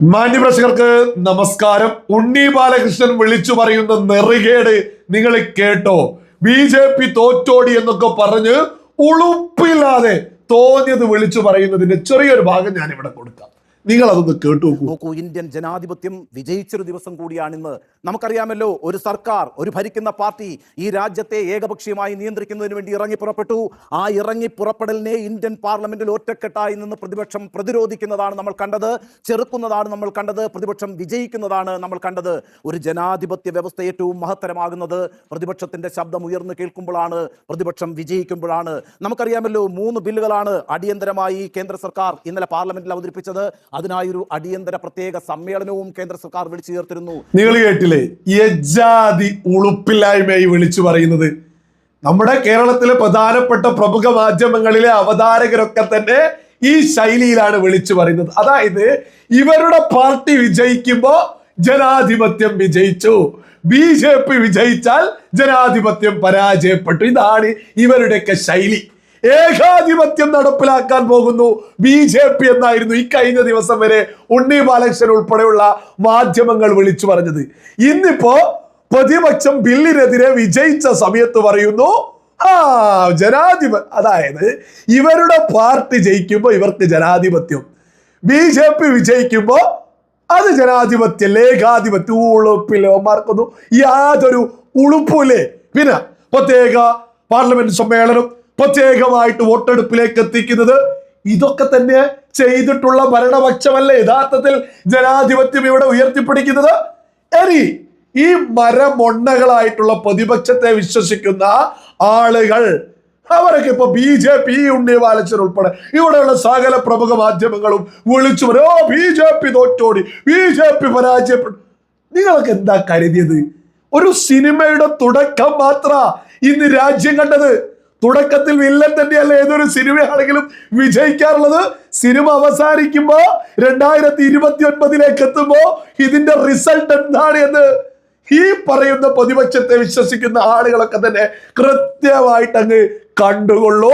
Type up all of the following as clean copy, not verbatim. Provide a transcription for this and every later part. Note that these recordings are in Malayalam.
മാന്യപ്രേക്ഷകർക്ക് നമസ്കാരം. ഉണ്ണി ബാലകൃഷ്ണൻ വിളിച്ചു പറയുന്ന നെറികേട് നിങ്ങൾ കേട്ടോ? ബി തോറ്റോടി എന്നൊക്കെ പറഞ്ഞ് ഉളുപ്പില്ലാതെ തോന്നിയത് വിളിച്ചു പറയുന്നതിന്റെ ചെറിയൊരു ഭാഗം ഞാൻ ഇവിടെ കൊടുക്കാം. നിങ്ങൾ അതൊന്ന് കേട്ടു നോക്കൂ. ഇന്ത്യൻ ജനാധിപത്യം വിജയിച്ചൊരു ദിവസം കൂടിയാണിന്ന്. നമുക്കറിയാമല്ലോ, ഒരു സർക്കാർ, ഒരു ഭരിക്കുന്ന പാർട്ടി ഈ രാജ്യത്തെ ഏകപക്ഷീയമായി നിയന്ത്രിക്കുന്നതിന് വേണ്ടി ഇറങ്ങി പുറപ്പെട്ടു. ആ ഇറങ്ങി പുറപ്പെടലിനെ ഇന്ത്യൻ പാർലമെന്റിൽ ഒറ്റക്കെട്ടായി നിന്ന് പ്രതിപക്ഷം പ്രതിരോധിക്കുന്നതാണ് നമ്മൾ കണ്ടത്, ചെറുക്കുന്നതാണ് നമ്മൾ കണ്ടത്, പ്രതിപക്ഷം വിജയിക്കുന്നതാണ് നമ്മൾ കണ്ടത്. ഒരു ജനാധിപത്യ വ്യവസ്ഥ ഏറ്റവും മഹത്തരമാകുന്നത് പ്രതിപക്ഷത്തിന്റെ ശബ്ദം ഉയർന്നു കേൾക്കുമ്പോഴാണ്, പ്രതിപക്ഷം വിജയിക്കുമ്പോഴാണ്. നമുക്കറിയാമല്ലോ, 3 ബില്ലുകളാണ് അടിയന്തരമായി കേന്ദ്ര സർക്കാർ ഇന്നലെ പാർലമെന്റിൽ അവതരിപ്പിച്ചത്. അതിനായൊരു അടിയന്തര പ്രത്യേക സമ്മേളനവും കേന്ദ്ര സർക്കാർ വിളിച്ചു ചേർത്തിരുന്നു. നിങ്ങൾ കേട്ടില്ലേ? യജാതി ഉളുപ്പില്ലായ്മയായി വിളിച്ചു പറയുന്നത്. നമ്മുടെ കേരളത്തിലെ പ്രധാനപ്പെട്ട പ്രമുഖ മാധ്യമങ്ങളിലെ അവതാരകരൊക്കെ തന്നെ ഈ ശൈലിയിലാണ് വിളിച്ചു പറയുന്നത്. അതായത് ഇവരുടെ പാർട്ടി വിജയിക്കുമ്പോ ജനാധിപത്യം വിജയിച്ചു, ബി വിജയിച്ചാൽ ജനാധിപത്യം പരാജയപ്പെട്ടു. ഇതാണ് ഇവരുടെയൊക്കെ ശൈലി. ഏകാധിപത്യം നടപ്പിലാക്കാൻ പോകുന്നു ബി എന്നായിരുന്നു ഈ കഴിഞ്ഞ ദിവസം വരെ ഉണ്ണി ബാലകൃഷ്ണൻ ഉൾപ്പെടെയുള്ള മാധ്യമങ്ങൾ വിളിച്ചു പറഞ്ഞത്. ഇന്നിപ്പോ പ്രതിപക്ഷം ബില്ലിനെതിരെ വിജയിച്ച സമയത്ത് പറയുന്നു അതായത് ഇവരുടെ പാർട്ടി ജയിക്കുമ്പോ ഇവർക്ക് ജനാധിപത്യം, ബി വിജയിക്കുമ്പോ അത് ജനാധിപത്യം, ഏകാധിപത്യം. ഉളുപ്പില്ലമാർക്കൊന്നും യാതൊരു ഉളുപ്പില്ലേ. പിന്നെ പ്രത്യേക പാർലമെന്റ് സമ്മേളനം, പ്രത്യേകമായിട്ട് വോട്ടെടുപ്പിലേക്ക് എത്തിക്കുന്നത്, ഇതൊക്കെ തന്നെ ചെയ്തിട്ടുള്ള ഭരണപക്ഷമല്ലേ യഥാർത്ഥത്തിൽ ജനാധിപത്യം ഇവിടെ ഉയർത്തിപ്പിടിക്കുന്നത്? ഇനി ഈ മരമൊണ്ണകളായിട്ടുള്ള പ്രതിപക്ഷത്തെ വിശ്വസിക്കുന്ന ആളുകൾ, അവരൊക്കെ ഇപ്പൊ ബി ഉണ്ണി ബാലകൃഷ്ണൻ ഉൾപ്പെടെ ഇവിടെയുള്ള സകല പ്രമുഖ മാധ്യമങ്ങളും വിളിച്ചു പറയും തോറ്റോടി, പരാജയപ്പെട്ടു. നിങ്ങളൊക്കെ എന്താ കരുതിയത്? ഒരു സിനിമയുടെ തുടക്കം മാത്ര ഇന്ന് രാജ്യം കണ്ടത്. തുടക്കത്തിൽ വില്ലൻ തന്നെയല്ല ഏതൊരു സിനിമയാണെങ്കിലും വിജയിക്കാറുള്ളത്. സിനിമ അവസാനിക്കുമ്പോ 2029 എത്തുമ്പോ ഇതിന്റെ റിസൾട്ട് എന്താണ് എന്ന് ഈ പറയുന്ന പ്രതിപക്ഷത്തെ വിശ്വസിക്കുന്ന ആളുകളൊക്കെ തന്നെ കൃത്യമായിട്ട് അങ്ങ് കണ്ടുകൊള്ളൂ.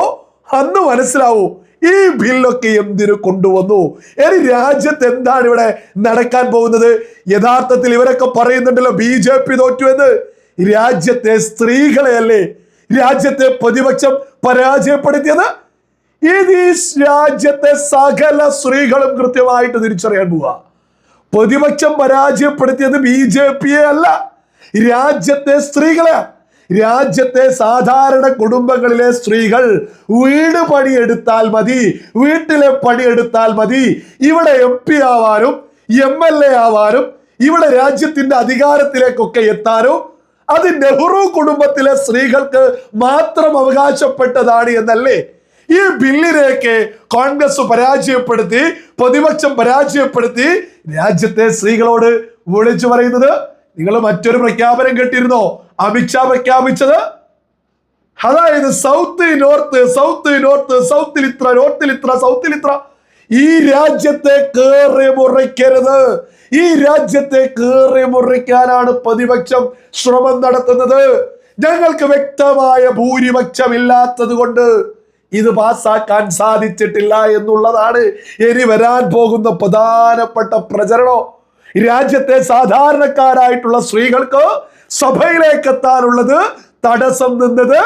അന്ന് മനസ്സിലാവൂ ഈ ബില്ലൊക്കെ എന്തിനു കൊണ്ടുവന്നു, ഇനി രാജ്യത്ത് എന്താണ് ഇവിടെ നടക്കാൻ പോകുന്നത്. യഥാർത്ഥത്തിൽ ഇവരൊക്കെ പറയുന്നുണ്ടല്ലോ ബി തോറ്റു എന്ന്. രാജ്യത്തെ സ്ത്രീകളെയല്ലേ രാജ്യത്തെ പ്രതിപക്ഷം പരാജയപ്പെടുത്തിയത്? ഇത് ഈ രാജ്യത്തെ സകല സ്ത്രീകളും കൃത്യമായിട്ട് തിരിച്ചറിയാൻ പോവുക. പ്രതിപക്ഷം പരാജയപ്പെടുത്തിയത് ബി അല്ല, രാജ്യത്തെ സ്ത്രീകളെ. രാജ്യത്തെ സാധാരണ കുടുംബങ്ങളിലെ സ്ത്രീകൾ വീട് പണിയെടുത്താൽ മതി, വീട്ടിലെ പണിയെടുത്താൽ മതി, ഇവിടെ MP ആവാനും MLA ആവാനും ഇവിടെ രാജ്യത്തിന്റെ അധികാരത്തിലേക്കൊക്കെ എത്താനും അത് നെഹ്റു കുടുംബത്തിലെ സ്ത്രീകൾക്ക് മാത്രം അവകാശപ്പെട്ടതാണ് എന്നല്ലേ ഈ ബില്ലിനെയൊക്കെ കോൺഗ്രസ് പരാജയപ്പെടുത്തി, പ്രതിപക്ഷം പരാജയപ്പെടുത്തി രാജ്യത്തെ സ്ത്രീകളോട് വിളിച്ചു പറയുന്നത്? നിങ്ങൾ മറ്റൊരു പ്രഖ്യാപനം കേട്ടിരുന്നോ? അമിത്ഷാ പ്രഖ്യാപിച്ചത്, അതായത് സൗത്ത് നോർത്ത്, സൗത്തിൽ ഇത്ര, നോർത്തിൽ ഇത്ര, സൗത്തിൽ ഇത്ര. ഈ രാജ്യത്തെ കേറി മുറിക്കരുത്, ഈ രാജ്യത്തെ കേറി മുറിക്കാനാണ് പ്രതിപക്ഷം ശ്രമം നടത്തുന്നത്. ഞങ്ങൾക്ക് വ്യക്തമായ ഭൂരിപക്ഷമില്ലാത്തത് കൊണ്ട് ഇത് പാസ്സാക്കാൻ സാധിച്ചിട്ടില്ല എന്നുള്ളതാണ് ഇനി വരാൻ പോകുന്ന പ്രധാനപ്പെട്ട പ്രചരണം. രാജ്യത്തെ സാധാരണക്കാരായിട്ടുള്ള സ്ത്രീകൾക്ക് സഭയിലേക്ക് എത്താനുള്ളത് തടസ്സം നിന്നത്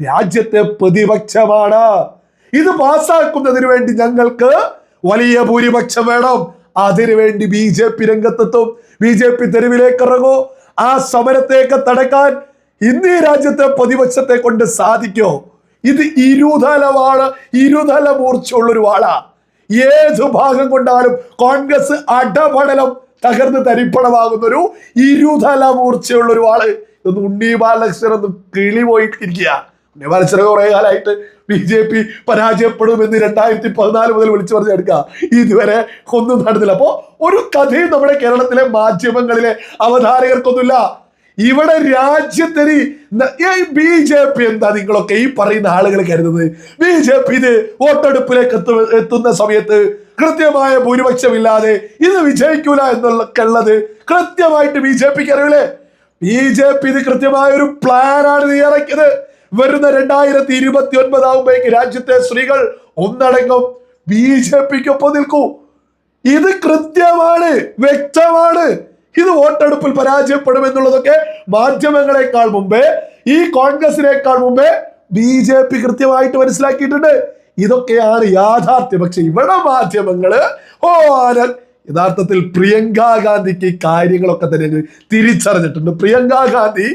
രാജ്യത്തെ പ്രതിപക്ഷമാണ്. ഇത് പാസ്സാക്കുന്നതിന് വേണ്ടി ഞങ്ങൾക്ക് വലിയ ഭൂരിപക്ഷം വേണം. അതിനുവേണ്ടി ബി രംഗത്തെത്തും, ബി തെരുവിലേക്ക് ഇറങ്ങും. ആ സമരത്തേക്ക് തടക്കാൻ ഇന്ന് ഈ രാജ്യത്തെ പ്രതിപക്ഷത്തെ കൊണ്ട് സാധിക്കോ? ഇത് ഇരുതല മൂർച്ചയുള്ളൊരു വാളാ. ഏത് ഭാഗം കൊണ്ടാലും കോൺഗ്രസ് അടപടലം തകർന്ന് തരിപ്പണമാകുന്നൊരു ഇരുതല മൂർച്ചയുള്ളൊരു വാള്. ഇതൊന്ന് ഉണ്ണി ബാലകൃഷ്ണൻ ഒന്ന് കിളി പോയിട്ടിരിക്കുക. ഉണ്ണി ബാലകൃഷ്ണൻ കുറെ കാലമായിട്ട് ബി പരാജയപ്പെടുമെന്ന് 2014 മുതൽ വിളിച്ചു പറഞ്ഞെടുക്കുക, ഇതുവരെ ഒന്നും നടന്നില്ല. അപ്പോ ഒരു കഥയും നമ്മുടെ കേരളത്തിലെ മാധ്യമങ്ങളിലെ അവതാരകർക്കൊന്നുമില്ല. ഇവിടെ രാജ്യത്തിന് ബി എന്താ നിങ്ങളൊക്കെ ഈ പറയുന്ന ആളുകൾ കരുതുന്നത്? ബി ഇത് വോട്ടെടുപ്പിലേക്ക് എത്തുന്ന സമയത്ത് കൃത്യമായ ഭൂരിപക്ഷമില്ലാതെ ഇത് വിജയിക്കൂല എന്നുള്ളത് കൃത്യമായിട്ട് ബി അറിയില്ലേ? ബി ഇത് കൃത്യമായ ഒരു പ്ലാനാണ് തയ്യാറാക്കിയത്. വരുന്ന 2029 ആകുമ്പോഴേക്ക് രാജ്യത്തെ സ്ത്രീകൾ ഒന്നടങ്കം ബി ഒപ്പം നിൽക്കൂ. ഇത് കൃത്യമാണ്, വ്യക്തമാണ്. ഇത് വോട്ടെടുപ്പിൽ പരാജയപ്പെടും എന്നുള്ളതൊക്കെ മാധ്യമങ്ങളെക്കാൾ മുമ്പേ, ഈ കോൺഗ്രസിനേക്കാൾ മുമ്പേ BJP കൃത്യമായിട്ട് മനസ്സിലാക്കിയിട്ടുണ്ട്. ഇതൊക്കെയാണ് യാഥാർത്ഥ്യം. പക്ഷെ ഇവിടെ മാധ്യമങ്ങള് യഥാർത്ഥത്തിൽ പ്രിയങ്ക ഗാന്ധിക്ക് ഈ കാര്യങ്ങളൊക്കെ തന്നെ തിരിച്ചറിഞ്ഞിട്ടുണ്ട്. പ്രിയങ്ക ഗാന്ധി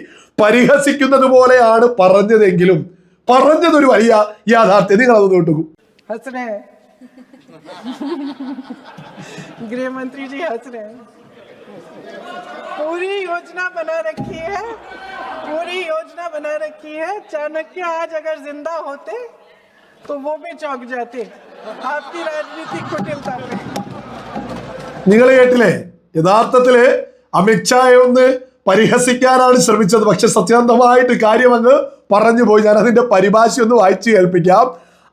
പരിഹസിക്കുന്നത് പോലെയാണ് പറഞ്ഞതെങ്കിലും പറഞ്ഞതൊരു വലിയ യാഥാർത്ഥ്യം. നിങ്ങൾ അതൊന്ന് കേട്ടു. गृह मंत्री जी हंस रहे हैं। पूरी योजना बना रखी है, पूरी योजना बना रखी है। चाणक्य आज अगर जिंदा होते तो वो भी चौंक जाते आपकी राजनीतिक कुटिलता पे। നിങ്ങൾ കേട്ടില്ലേ? യഥാർത്ഥത്തില് അമിത്ഷായെ ഒന്ന് പരിഹസിക്കാനാണ് ശ്രമിച്ചത്. പക്ഷെ സത്യസന്ധമായിട്ട് കാര്യം അങ്ങ് പറഞ്ഞു പോയി. ഞാൻ അതിന്റെ പരിഭാഷ ഒന്ന് വായിച്ചു കേൾപ്പിക്കാം.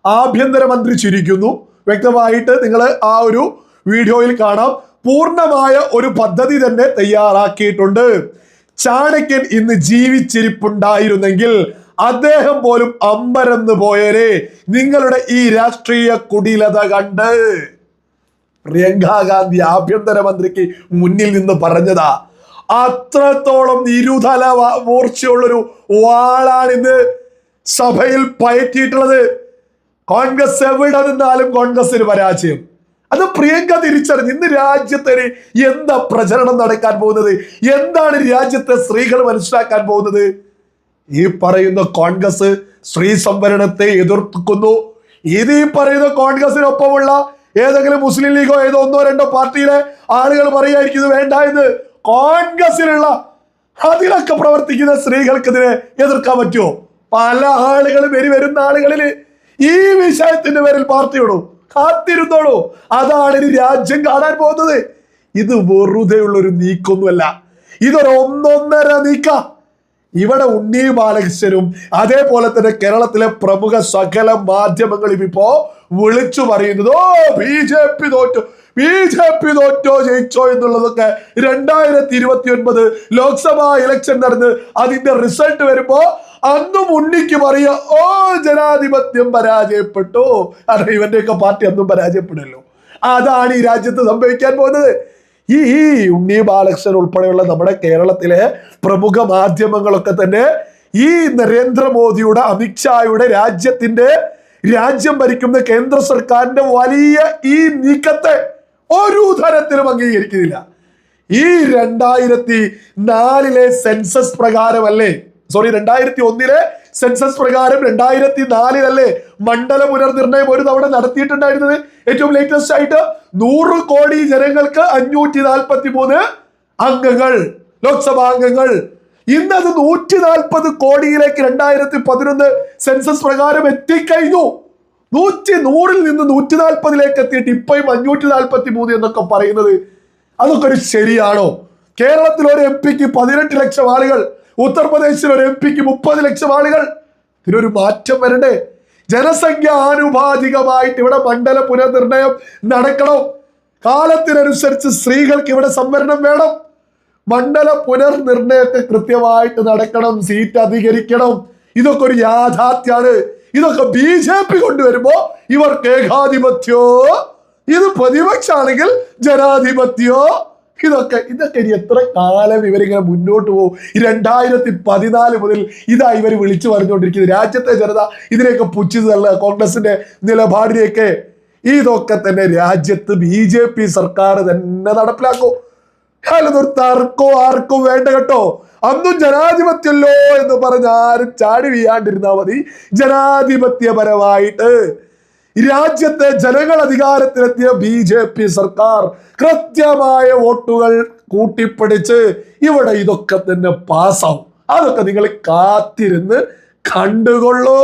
ആഭ്യന്തരമന്ത്രി ചിരിക്കുന്നു. വ്യക്തമായിട്ട് നിങ്ങൾ ആ ഒരു വീഡിയോയിൽ കാണാം. പൂർണ്ണമായ ഒരു പദ്ധതി തന്നെ തയ്യാറാക്കിയിട്ടുണ്ട്. ചാണക്യൻ ഇന്ന് ജീവിച്ചിരിപ്പുണ്ടായിരുന്നെങ്കിൽ അദ്ദേഹം പോലും അമ്പരന്ന് പോയേനെ നിങ്ങളുടെ ഈ രാഷ്ട്രീയ കുടിലത കണ്ട്. പ്രിയങ്ക ഗാന്ധി ആഭ്യന്തരമന്ത്രിക്ക് മുന്നിൽ നിന്ന് പറഞ്ഞതാ. അത്രത്തോളം ഇരുതല മൂർച്ചയുള്ളൊരു വാളാണ് ഇന്ന് സഭയിൽ പയറ്റിയിട്ടുള്ളത്. കോൺഗ്രസ് എവിടെ നിന്നാലും കോൺഗ്രസിന് പരാജയം. അത് പ്രിയങ്ക തിരിച്ചറിഞ്ഞു. ഇന്ന് രാജ്യത്തിന് എന്താ പ്രചരണം നടക്കാൻ പോകുന്നത്? എന്താണ് രാജ്യത്തെ സ്ത്രീകൾ മനസ്സിലാക്കാൻ പോകുന്നത്? ഈ പറയുന്ന കോൺഗ്രസ് സ്ത്രീ സംവരണത്തെ എതിർക്കുന്നു. ഇത് ഈ പറയുന്ന കോൺഗ്രസിനൊപ്പമുള്ള ഏതെങ്കിലും മുസ്ലിം ലീഗോ ഏതോ ഒന്നോ രണ്ടോ പാർട്ടിയിലെ ആളുകൾ പറയായിരിക്കും ഇത് വേണ്ട എന്ന്. കോൺഗ്രസിലുള്ള അതിലൊക്കെ പ്രവർത്തിക്കുന്ന സ്ത്രീകൾക്കെതിരെ എതിർക്കാൻ പറ്റുമോ? പല ആളുകളും വരുന്ന ആളുകളിൽ ഈ വിഷയത്തിന്റെ പേരിൽ പാർട്ടിയോടോ കാത്തിരുന്നോളൂ. അതാണ് ഇനി രാജ്യം കാണാൻ പോകുന്നത്. ഇത് വെറുതെയുള്ളൊരു നീക്കൊന്നുമല്ല, ഇതൊരു ഒന്നൊന്നര നീക്ക. ഇവിടെ ഉണ്ണി ബാലകൃഷ്ണനും അതേപോലെ തന്നെ കേരളത്തിലെ പ്രമുഖ സകല മാധ്യമങ്ങളും ഇപ്പോ വിളിച്ചു പറയുന്നത് BJP തോറ്റോ ജയിച്ചോ എന്നുള്ളതൊക്കെ 2029 ലോക്സഭാ ഇലക്ഷൻ നടന്ന് അതിന്റെ റിസൾട്ട് വരുമ്പോ അന്നും ഉണ്ണിക്ക് പറയാ ജനാധിപത്യം പരാജയപ്പെട്ടു. കാരണം ഇവന്റെയൊക്കെ പാർട്ടി അന്നും പരാജയപ്പെടുമല്ലോ. അതാണ് ഈ രാജ്യത്ത് സംഭവിക്കാൻ പോകുന്നത്. ഈ ഉണ്ണി ബാലകൃഷ്ണൻ ഉൾപ്പെടെയുള്ള നമ്മുടെ കേരളത്തിലെ പ്രമുഖ മാധ്യമങ്ങളൊക്കെ തന്നെ ഈ നരേന്ദ്രമോദിയുടെ അമിത്ഷായുടെ രാജ്യം ഭരിക്കുന്ന കേന്ദ്ര സർക്കാരിന്റെ വലിയ ഈ നീക്കത്തെ ഒരു തരത്തിലും അംഗീകരിക്കുന്നില്ല. ഈ 2004 സെൻസസ് പ്രകാരമല്ലേ, 2001 സെൻസസ് പ്രകാരം 2004 മണ്ഡല പുനർനിർണയം ഒരു തവണ നടത്തിയിട്ടുണ്ടായിരുന്നത്. ഏറ്റവും ലേറ്റസ്റ്റ് ആയിട്ട് 100 കോടി ജനങ്ങൾക്ക് 543 അംഗങ്ങൾ, ലോക്സഭാ അംഗങ്ങൾ. ഇന്നത് 140 കോടിയിലേക്ക് 2011 സെൻസസ് പ്രകാരം എത്തിക്കഴിഞ്ഞു. 100ൽ നിന്ന് 140ലേക്ക് എത്തിയിട്ട് ഇപ്പോഴും 543 എന്നൊക്കെ പറയുന്നത് അതൊക്കെ ഒരു ശരിയാണോ? കേരളത്തിൽ ഒരു MP-ക്ക് 18 ലക്ഷം ആളുകൾ, ഉത്തർപ്രദേശിൽ ഒരു MP-ക്ക് 30 ലക്ഷം ആളുകൾ. ഇതിനൊരു മാറ്റം വരണ്ടേ? ജനസംഖ്യ ആനുപാതികമായിട്ട് ഇവിടെ മണ്ഡല പുനർനിർണയം നടക്കണം. കാലത്തിനനുസരിച്ച് സ്ത്രീകൾക്ക് ഇവിടെ സംവരണം വേണം. മണ്ഡല പുനർനിർണയത്തെ കൃത്യമായിട്ട് നടക്കണം. സീറ്റ് അധികരിക്കണം. ഇതൊക്കെ ഒരു യാഥാർത്ഥ്യമാണ്. ഇതൊക്കെ BJP കൊണ്ടുവരുമ്പോ ഇവർക്ക് ഏകാധിപത്യോ, ഇത് പ്രതിപക്ഷാണെങ്കിൽ ജനാധിപത്യോ. ഇതൊക്കെ ഇനി എത്ര കാലം ഇവരിങ്ങനെ മുന്നോട്ട് പോകും? 2014 മുതൽ ഇതാ ഇവർ വിളിച്ചു പറഞ്ഞുകൊണ്ടിരിക്കുന്നത്. രാജ്യത്തെ ജനത ഇതിനെയൊക്കെ പുച്ഛിച്ചതല്ല കോൺഗ്രസിന്റെ നിലപാടിനെയൊക്കെ. ഇതൊക്കെ തന്നെ രാജ്യത്ത് BJP സർക്കാർ തന്നെ നടപ്പിലാക്കും. അതൊരു തർക്കോ ആർക്കും വേണ്ട കേട്ടോ. അന്നും ജനാധിപത്യമല്ലോ എന്ന് പറഞ്ഞ് ആരും ചാടി വീയാണ്ടിരുന്നാൽ മതി. ജനാധിപത്യപരമായിട്ട് രാജ്യത്തെ ജനങ്ങൾ അധികാരത്തിലെത്തിയ BJP സർക്കാർ കൃത്യമായ വോട്ടുകൾ കൂട്ടിപ്പിടിച്ച് ഇവിടെ ഇതൊക്കെ തന്നെ പാസ്സാവും. അതൊക്കെ നിങ്ങൾ കാത്തിരുന്ന് കണ്ടുകൊള്ളൂ.